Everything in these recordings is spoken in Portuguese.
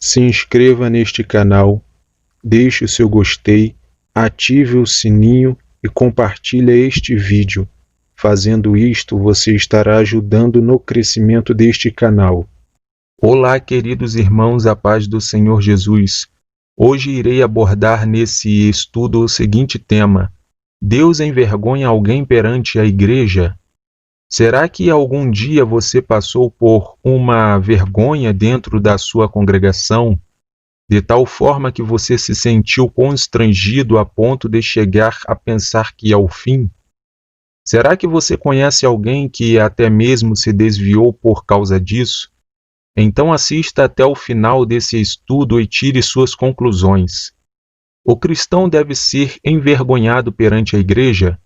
Se inscreva neste canal, deixe o seu gostei, ative o sininho e compartilhe este vídeo. Fazendo isto, você estará ajudando no crescimento deste canal. Olá, queridos irmãos, a paz do Senhor Jesus. Hoje irei abordar nesse estudo o seguinte tema: Deus envergonha alguém perante a igreja? Será que algum dia você passou por uma vergonha dentro da sua congregação, de tal forma que você se sentiu constrangido a ponto de chegar a pensar que é o fim? Será que você conhece alguém que até mesmo se desviou por causa disso? Então assista até o final desse estudo e tire suas conclusões. O cristão deve ser envergonhado perante a igreja?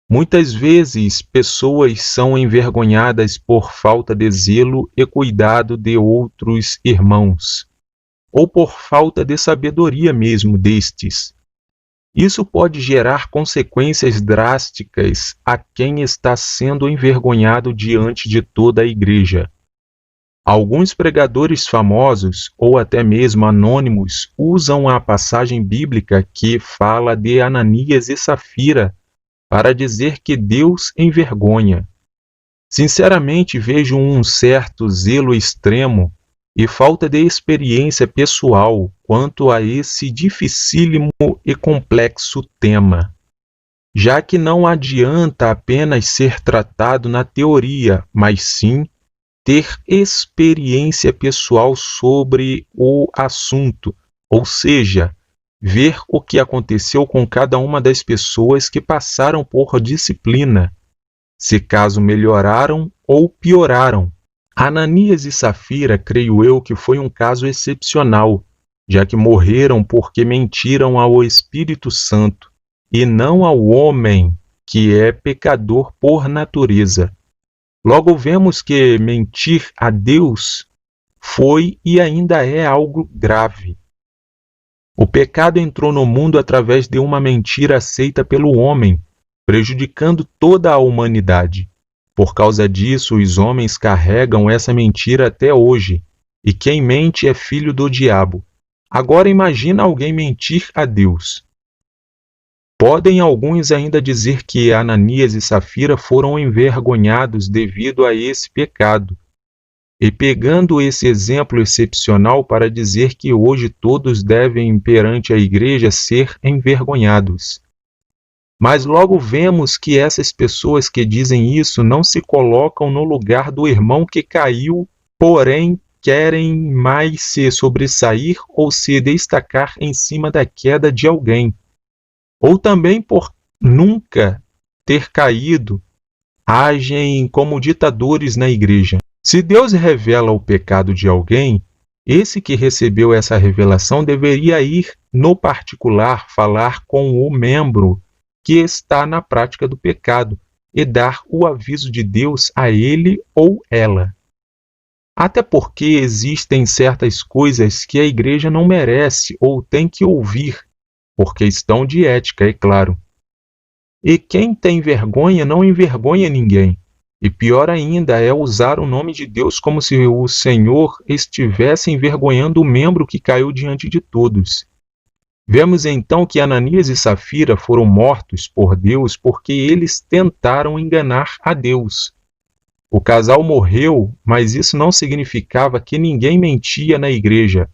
Muitas vezes, pessoas são envergonhadas por falta de zelo e cuidado de outros irmãos, ou por falta de sabedoria mesmo destes. Isso pode gerar consequências drásticas a quem está sendo envergonhado diante de toda a igreja. Alguns pregadores famosos, ou até mesmo anônimos, usam a passagem bíblica que fala de Ananias e Safira para dizer que Deus envergonha. Sinceramente, vejo um certo zelo extremo e falta de experiência pessoal quanto a esse dificílimo e complexo tema, já que não adianta apenas ser tratado na teoria, mas sim ter experiência pessoal sobre o assunto, ou seja, ver o que aconteceu com cada uma das pessoas que passaram por disciplina, se caso melhoraram ou pioraram. Ananias e Safira, creio eu que foi um caso excepcional, já que morreram porque mentiram ao Espírito Santo, e não ao homem, que é pecador por natureza. Logo vemos que mentir a Deus foi e ainda é algo grave. O pecado entrou no mundo através de uma mentira aceita pelo homem, prejudicando toda a humanidade. Por causa disso, os homens carregam essa mentira até hoje, e quem mente é filho do diabo. Agora imagina alguém mentir a Deus. Podem alguns ainda dizer que Ananias e Safira foram envergonhados devido a esse pecado, e pegando esse exemplo excepcional para dizer que hoje todos devem perante a igreja ser envergonhados. Mas logo vemos que essas pessoas que dizem isso não se colocam no lugar do irmão que caiu, porém querem mais se sobressair ou se destacar em cima da queda de alguém. Ou também por nunca ter caído, agem como ditadores na igreja. Se Deus revela o pecado de alguém, esse que recebeu essa revelação deveria ir no particular falar com o membro que está na prática do pecado e dar o aviso de Deus a ele ou ela. Até porque existem certas coisas que a igreja não merece ou tem que ouvir, por questão de ética, é claro. E quem tem vergonha não envergonha ninguém. E pior ainda é usar o nome de Deus como se o Senhor estivesse envergonhando o membro que caiu diante de todos. Vemos então que Ananias e Safira foram mortos por Deus porque eles tentaram enganar a Deus. O casal morreu, mas isso não significava que ninguém mentia na igreja.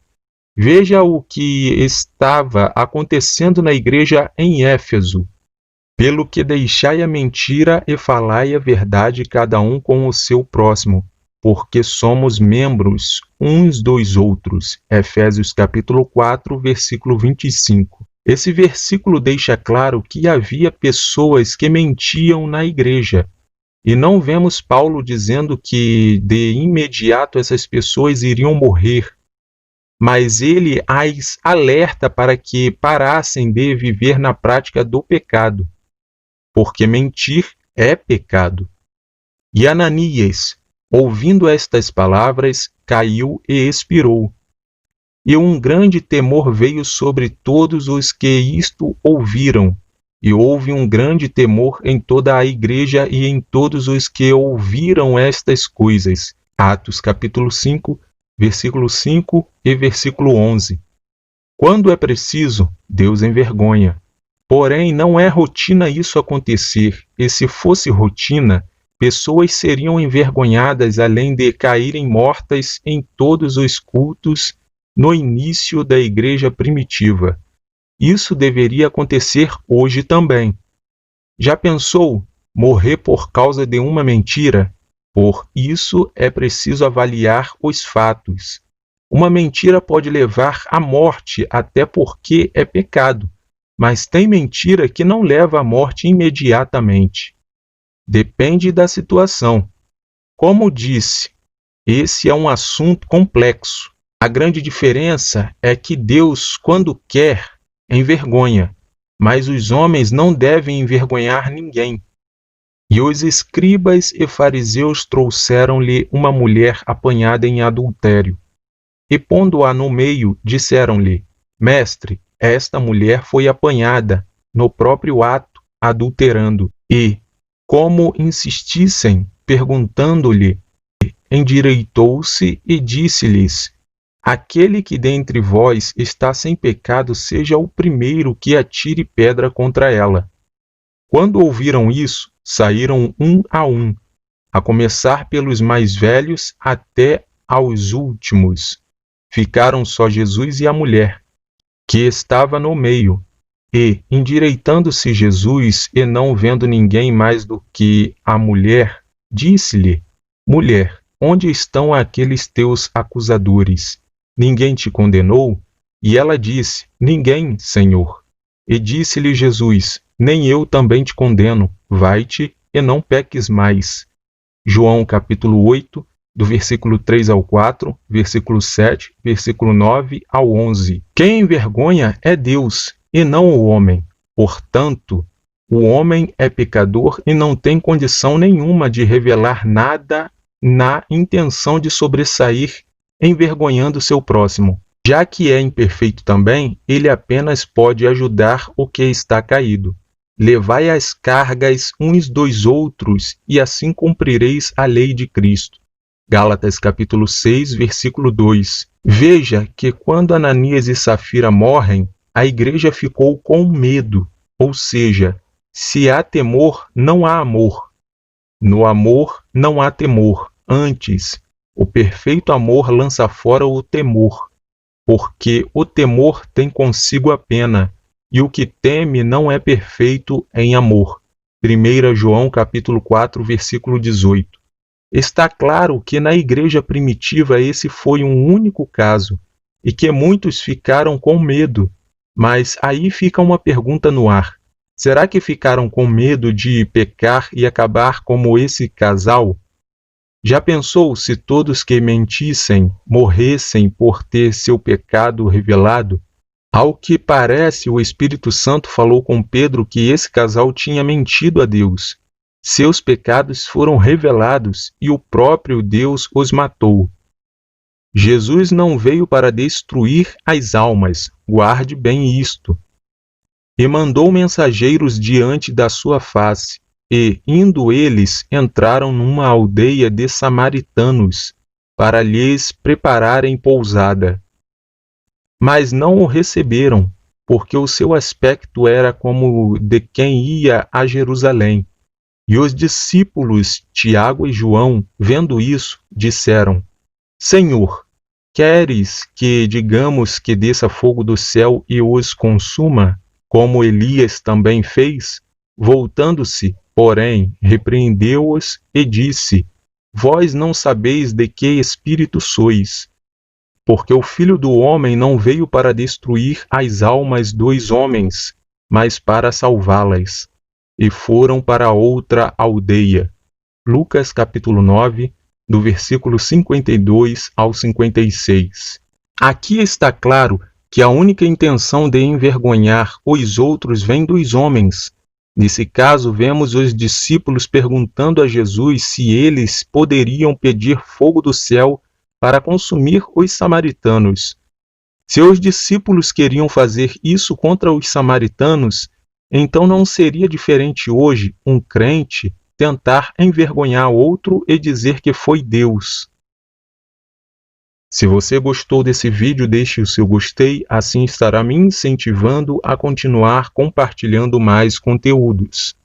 Veja o que estava acontecendo na igreja em Éfeso. Pelo que deixai a mentira e falai a verdade cada um com o seu próximo, porque somos membros uns dos outros. Efésios capítulo 4, versículo 25. Esse versículo deixa claro que havia pessoas que mentiam na igreja. E não vemos Paulo dizendo que de imediato essas pessoas iriam morrer. Mas ele as alerta para que parassem de viver na prática do pecado, porque mentir é pecado. E Ananias, ouvindo estas palavras, caiu e expirou. E um grande temor veio sobre todos os que isto ouviram, e houve um grande temor em toda a igreja e em todos os que ouviram estas coisas. Atos capítulo 5, versículo 5 e versículo 11. Quando é preciso, Deus envergonha. Porém, não é rotina isso acontecer, e se fosse rotina, pessoas seriam envergonhadas além de caírem mortas em todos os cultos no início da igreja primitiva. Isso deveria acontecer hoje também. Já pensou morrer por causa de uma mentira? Por isso é preciso avaliar os fatos. Uma mentira pode levar à morte até porque é pecado, mas tem mentira que não leva à morte imediatamente. Depende da situação. Como disse, esse é um assunto complexo. A grande diferença é que Deus, quando quer, envergonha, mas os homens não devem envergonhar ninguém. E os escribas e fariseus trouxeram-lhe uma mulher apanhada em adultério. E pondo-a no meio, disseram-lhe: Mestre, esta mulher foi apanhada no próprio ato, adulterando. E, como insistissem, perguntando-lhe, endireitou-se e disse-lhes: Aquele que dentre vós está sem pecado, seja o primeiro que atire pedra contra ela. Quando ouviram isso, saíram um, a começar pelos mais velhos até aos últimos. Ficaram só Jesus e a mulher, que estava no meio. E, endireitando-se Jesus, e não vendo ninguém mais do que a mulher, disse-lhe: Mulher, onde estão aqueles teus acusadores? Ninguém te condenou? E ela disse: Ninguém, Senhor. E disse-lhe Jesus: Nem eu também te condeno. Vai-te e não peques mais. João capítulo 8, do versículo 3 ao 4, versículo 7, versículo 9 ao 11. Quem envergonha é Deus, e não o homem. Portanto, o homem é pecador e não tem condição nenhuma de revelar nada na intenção de sobressair, envergonhando seu próximo. Já que é imperfeito também, ele apenas pode ajudar o que está caído. Levai as cargas uns dos outros, e assim cumprireis a lei de Cristo. Gálatas capítulo 6, versículo 2. Veja que quando Ananias e Safira morrem, a igreja ficou com medo, ou seja, se há temor, não há amor. No amor não há temor, antes, o perfeito amor lança fora o temor, porque o temor tem consigo a pena, e o que teme não é perfeito em amor. 1 João capítulo 4, versículo 18. Está claro que na igreja primitiva esse foi um único caso, e que muitos ficaram com medo. Mas aí fica uma pergunta no ar. Será que ficaram com medo de pecar e acabar como esse casal? Já pensou se todos que mentissem morressem por ter seu pecado revelado? Ao que parece, o Espírito Santo falou com Pedro que esse casal tinha mentido a Deus. Seus pecados foram revelados e o próprio Deus os matou. Jesus não veio para destruir as almas, guarde bem isto. E mandou mensageiros diante da sua face, e, indo eles, entraram numa aldeia de samaritanos, para lhes prepararem pousada. Mas não o receberam, porque o seu aspecto era como de quem ia a Jerusalém. E os discípulos, Tiago e João, vendo isso, disseram: Senhor, queres que digamos que desça fogo do céu e os consuma, como Elias também fez? Voltando-se, porém, repreendeu-os e disse: Vós não sabeis de que espírito sois, porque o Filho do Homem não veio para destruir as almas dos homens, mas para salvá-las. E foram para outra aldeia. Lucas capítulo 9, do versículo 52 ao 56. Aqui está claro que a única intenção de envergonhar os outros vem dos homens. Nesse caso, vemos os discípulos perguntando a Jesus se eles poderiam pedir fogo do céu para consumir os samaritanos. Se os discípulos queriam fazer isso contra os samaritanos, então não seria diferente hoje um crente tentar envergonhar outro e dizer que foi Deus. Se você gostou desse vídeo, deixe o seu gostei, assim estará me incentivando a continuar compartilhando mais conteúdos.